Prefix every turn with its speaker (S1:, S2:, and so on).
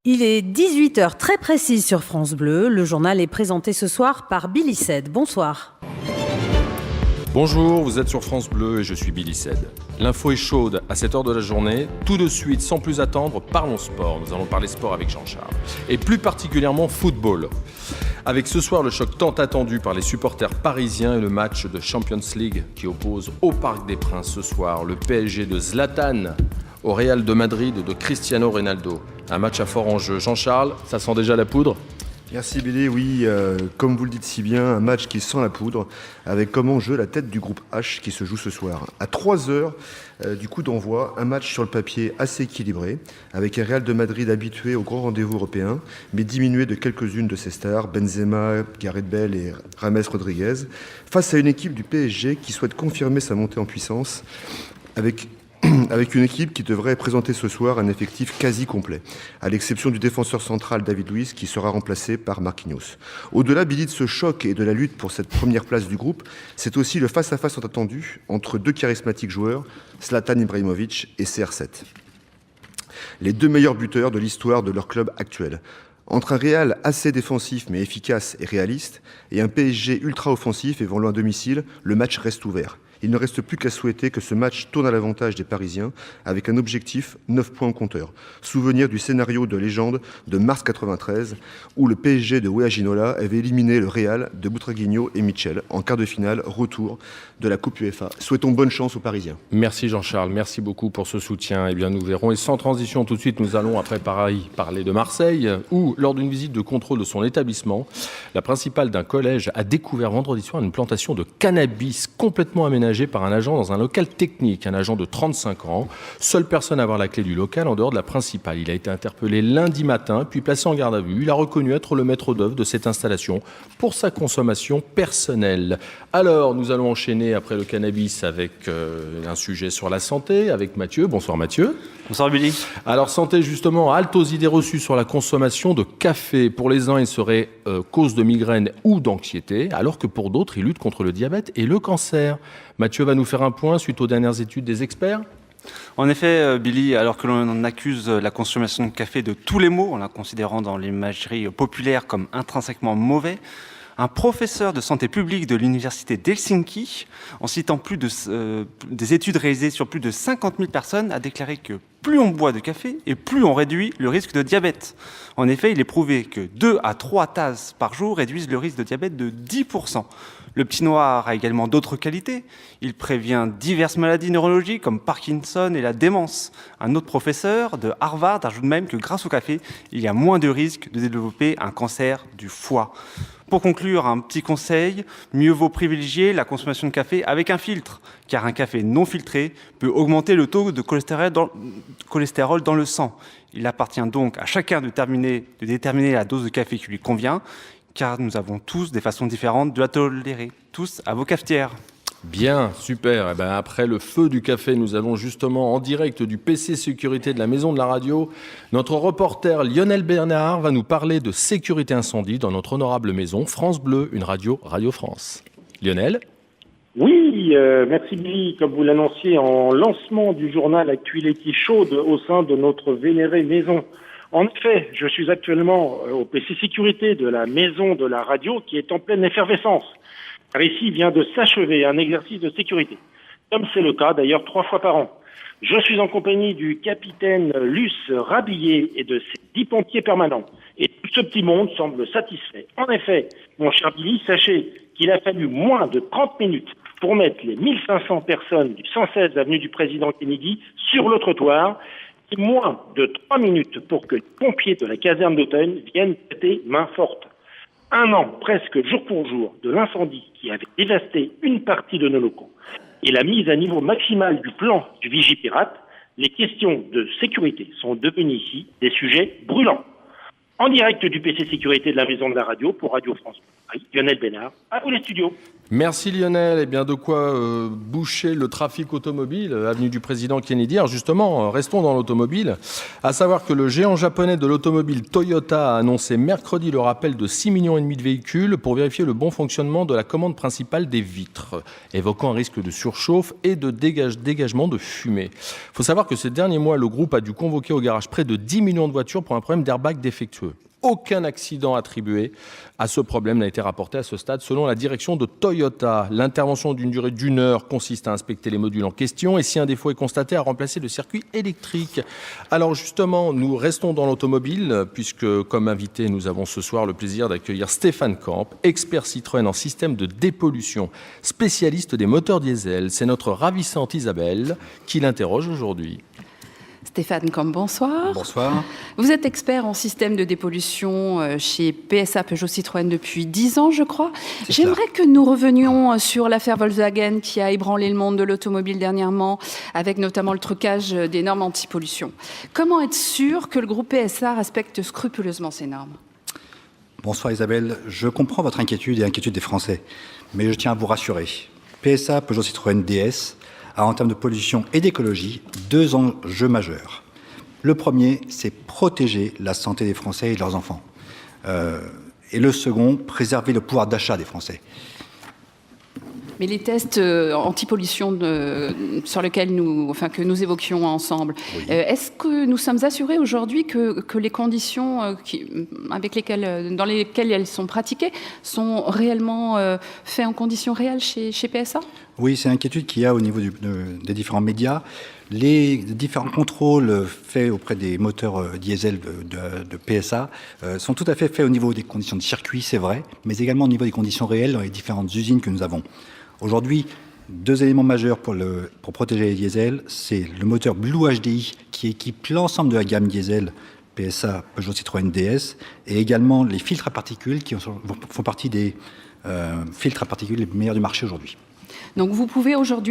S1: Il est 18h très précise sur France Bleu. Le journal est présenté ce soir par Billy Ced. Bonsoir.
S2: Bonjour, vous êtes sur France Bleu et je suis Billy Ced. L'info est chaude à cette heure de la journée. Tout de suite, sans plus attendre, parlons sport. Nous allons parler sport avec Jean-Charles. Et plus particulièrement football. Avec ce soir le choc tant attendu par les supporters parisiens et le match de Champions League qui oppose au Parc des Princes ce soir le PSG de Zlatan au Real de Madrid de Cristiano Ronaldo. Un match à fort enjeu. Jean-Charles, ça sent déjà la poudre ?
S3: Merci Billy, oui, comme vous le dites si bien, un match qui sent la poudre, avec comme enjeu la tête du groupe H qui se joue ce soir. À 3h du coup d'envoi, un match sur le papier assez équilibré, avec un Real de Madrid habitué aux grands rendez-vous européens, mais diminué de quelques-unes de ses stars, Benzema, Gareth Bale et James Rodriguez, face à une équipe du PSG qui souhaite confirmer sa montée en puissance, avec une équipe qui devrait présenter ce soir un effectif quasi complet, à l'exception du défenseur central David Luiz qui sera remplacé par Marquinhos. Au-delà, Billy, de ce choc et de la lutte pour cette première place du groupe, c'est aussi le face-à-face attendu entre deux charismatiques joueurs, Zlatan Ibrahimovic et CR7. Les deux meilleurs buteurs de l'histoire de leur club actuel. Entre un Real assez défensif mais efficace et réaliste et un PSG ultra-offensif et vont loin à domicile, le match reste ouvert. Il ne reste plus qu'à souhaiter que ce match tourne à l'avantage des Parisiens avec un objectif 9 points au compteur. Souvenir du scénario de légende de mars 93 où le PSG de Wea Ginola avait éliminé le Real de Butragueño et Michel en quart de finale retour de la Coupe UEFA. Souhaitons bonne chance aux Parisiens.
S2: Merci Jean-Charles, merci beaucoup pour ce soutien. Eh bien nous verrons et sans transition tout de suite nous allons après Paris parler de Marseille où lors d'une visite de contrôle de son établissement, la principale d'un collège a découvert vendredi soir une plantation de cannabis complètement aménagée par un agent dans un local technique, un agent de 35 ans, seule personne à avoir la clé du local en dehors de la principale. Il a été interpellé lundi matin, puis placé en garde à vue. Il a reconnu être le maître d'œuvre de cette installation pour sa consommation personnelle. Alors, nous allons enchaîner après le cannabis avec un sujet sur la santé, avec Mathieu. Bonsoir Mathieu.
S4: Bonsoir Billy.
S2: Alors, santé justement, halte aux idées reçues sur la consommation de café. Pour les uns, il serait cause de migraine ou d'anxiété, alors que pour d'autres, il lutte contre le diabète et le cancer. Mathieu va nous faire un point suite aux dernières études des experts.
S4: En effet, Billy, alors que l'on accuse la consommation de café de tous les maux, en la considérant dans l'imagerie populaire comme intrinsèquement mauvais, un professeur de santé publique de l'université d'Helsinki, en citant des études réalisées sur plus de 50 000 personnes, a déclaré que plus on boit de café et plus on réduit le risque de diabète. En effet, il est prouvé que 2 à 3 tasses par jour réduisent le risque de diabète de 10%. Le petit noir a également d'autres qualités. Il prévient diverses maladies neurologiques comme Parkinson et la démence. Un autre professeur de Harvard ajoute même que grâce au café, il y a moins de risques de développer un cancer du foie. Pour conclure, un petit conseil, mieux vaut privilégier la consommation de café avec un filtre, car un café non filtré peut augmenter le taux de cholestérol dans le sang. Il appartient donc à chacun de déterminer la dose de café qui lui convient, car nous avons tous des façons différentes de la tolérer. Tous à vos cafetières.
S2: Bien, super. Et après le feu du café, nous allons justement en direct du PC Sécurité de la Maison de la Radio. Notre reporter Lionel Bernard va nous parler de sécurité incendie dans notre honorable maison France Bleu, une radio Radio France. Lionel ?
S5: Oui, merci Billy. Comme vous l'annonciez en lancement du journal Actualité chaude au sein de notre vénérée maison. En effet, je suis actuellement au PC Sécurité de la Maison de la Radio qui est en pleine effervescence. Car ici vient de s'achever un exercice de sécurité, comme c'est le cas d'ailleurs 3 fois par an. Je suis en compagnie du capitaine Luce Rabillé et de ses 10 pompiers permanents. Et tout ce petit monde semble satisfait. En effet, mon cher Billy, sachez qu'il a fallu moins de 30 minutes pour mettre les 1500 personnes du 116 avenue du Président Kennedy sur le trottoir et moins de 3 minutes pour que les pompiers de la caserne d'Auteuil viennent prêter main forte. 1 an, presque jour pour jour, de l'incendie qui avait dévasté une partie de nos locaux et la mise à niveau maximal du plan du Vigipirate, les questions de sécurité sont devenues ici des sujets brûlants. En direct du PC Sécurité de la Maison de la Radio pour Radio France Paris, Lionel Bénard, à vous les studios.
S2: Merci Lionel. Eh bien, de quoi boucher le trafic automobile, avenue du Président Kennedy. Alors justement, restons dans l'automobile. À savoir que le géant japonais de l'automobile Toyota a annoncé mercredi le rappel de 6,5 millions de véhicules pour vérifier le bon fonctionnement de la commande principale des vitres, évoquant un risque de surchauffe et de dégagement de fumée. Il faut savoir que ces derniers mois, le groupe a dû convoquer au garage près de 10 millions de voitures pour un problème d'airbag défectueux. Aucun accident attribué à ce problème n'a été rapporté à ce stade selon la direction de Toyota. L'intervention d'une durée d'1 heure consiste à inspecter les modules en question et si un défaut est constaté, à remplacer le circuit électrique. Alors justement, nous restons dans l'automobile puisque comme invité, nous avons ce soir le plaisir d'accueillir Stéphane Camp, expert Citroën en système de dépollution, spécialiste des moteurs diesel. C'est notre ravissante Isabelle qui l'interroge aujourd'hui.
S6: Stéphane Camp, bonsoir.
S7: Bonsoir.
S6: Vous êtes expert en système de dépollution chez PSA Peugeot Citroën depuis 10 ans, je crois. J'aimerais que nous revenions sur l'affaire Volkswagen qui a ébranlé le monde de l'automobile dernièrement, avec notamment le trucage des normes anti-pollution. Comment être sûr que le groupe PSA respecte scrupuleusement ces normes ?
S7: Bonsoir Isabelle. Je comprends votre inquiétude et l'inquiétude des Français, mais je tiens à vous rassurer. PSA Peugeot Citroën DS a en termes de pollution et d'écologie 2 enjeux majeurs. Le premier, c'est protéger la santé des Français et de leurs enfants. Et le second, préserver le pouvoir d'achat des Français.
S6: Mais les tests anti-pollution sur lesquels que nous évoquions ensemble, oui. Est-ce que nous sommes assurés aujourd'hui que les conditions dans lesquelles elles sont pratiquées sont réellement faites en conditions réelles chez PSA ?
S7: Oui, c'est l'inquiétude qu'il y a au niveau des différents médias. Les différents contrôles faits auprès des moteurs diesel de PSA sont tout à fait faits au niveau des conditions de circuit, c'est vrai, mais également au niveau des conditions réelles dans les différentes usines que nous avons. Aujourd'hui, 2 éléments majeurs pour protéger les diesels, c'est le moteur Blue HDI qui équipe l'ensemble de la gamme diesel PSA Peugeot Citroën DS et également les filtres à particules qui font partie des filtres à particules les meilleurs du marché aujourd'hui.
S6: Donc vous pouvez aujourd'hui